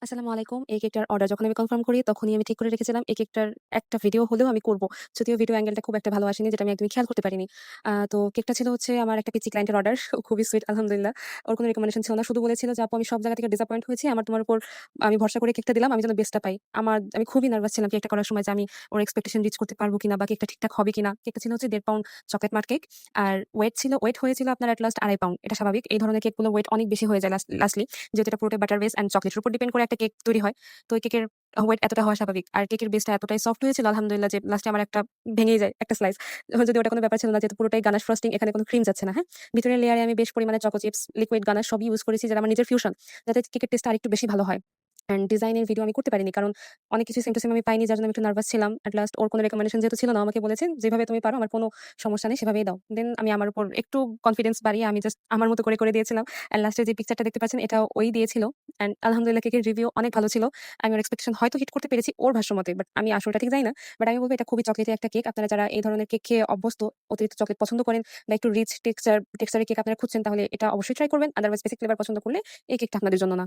আসসালামু আলাইকুম। এই কেকটার অর্ডার যখন আমি কনফার্ম করি, তখনই আমি ঠিক করে রেখেছিলাম এই কেকটার একটা ভিডিও হলেও আমি করব। যদিও ভিডিও অ্যাঙ্গেলটা খুব একটা ভালো আসেনি, যেটা আমি একদমই খেয়াল করতে পারিনি। তো কেকটা ছিল হচ্ছে আমার একটা পিচ্চি ক্লায়েন্টের অর্ডার। ও খুবই সুইট আলহামদুলিল্লাহ। ওর কোনো রিকমেন্ডেশন ছিল না। শুধু বলেছিল যে, "আপু আমি সব জায়গা থেকে ডিসঅ্যাপয়েন্ট হয়েছি। তোমার উপর আমি ভরসা করে কেকটা দিলাম। আমি যেন বেস্টটা পাই।" আমি খুবই নার্ভাস ছিলাম কেকটা করার সময় যে আমি ওর এক্সপেকটেশন রিচ করতে পারব কিনা বা কেকটা ঠিকঠাক হবে কিনা। কেকটা ছিল হচ্ছে 1.5 পাউন্ড চকলেট মার্ট কেক। আর ওয়েট হয়েছিল আপনার এট লাস্ট 2.5 পাউন্ড। এটা স্বাভাবিক। এই ধরনের কেকগুলো ওয়েট অনেক বেশি হয়ে যায় লাস্টলি। যেহেতু এটা পুরোটাই বাটার বেস অ্যান্ড চকলেটের উপর ডিপেন্ড করে একটা কেক তৈরি হয়। তো এই কেকের ওয়েট এতটা হওয়া স্বাভাবিক। আর কেকের বেসটা এতটাই সফট হয়েছিল আলহামদুলিল্লাহ যে লাস্টে আমার একটা ভেঙেই যায় একটা স্লাইস। যদিও ওটা কোনো ব্যাপার ছিল না, যেহেতু পুরোটাই গানাশ ফ্রস্টিং, এখানে কোনো ক্রিম যাচ্ছে না, হ্যাঁ? ভিতরের লেয়ারে আমি বেশ পরিমাণে চকো চিপস, লিকুইড গানাশ সবই ইউজ করেছি, যেটা আমার নিজের ফিউশন। যাতে কেকের টেস্টটা আরেকটু বেশি ভালো হয়। অ্যান্ড ডিজাইনের ভিডিও আমি করতে পারিনি। কারণ অনেক কিছু সেম টু সেম আমি পাইনি, যার জন্য আমি একটু নার্ভাস ছিলাম। এট লাস্ট ওর কোনো রিকমেন্ডেশন যেহেতু ছিল না, আমাকে বলেছে, "যেভাবে তুমি পারো আমার কোনো সমস্যা নেই, সেভাবেই দাও।" দেন আমি আমার উপর একটু কনফিডেন্স বাড়িয়ে আমি জাস্ট আমার মতো করে দিয়েছিলাম। অ্যান্ড লাস্টে যে পিকচারটা দেখতে পাচ্ছেন, এটাও ওই দিয়েছিল। অ্যান্ড আলহামদুলিল্লাহ কেকের রিভিউ অনেক ভালো ছিল। আমি ওর এক্সপেকটেশন হয়তো হিট করতে পেরেছি ওর ভাষ্য মতে। বাট আমি আসলটা ঠিক জানি না। বাট আমি বলব এটা খুবই চকলেটি একটা কেক। আপনারা যারা এই ধরনের কেক খেয়ে অভ্যস্ত, অতিরিক্ত চকলেট পছন্দ করেন বা একটু রিচ টেক্সচারের কেক আপনারা খুঁজছেন, তাহলে এটা অবশ্যই ট্রাই করবেন। আদারওয়াইজ বেসিক ফ্লেভার পছন্দ করলে এই কেকটা আপনাদের জন্য না।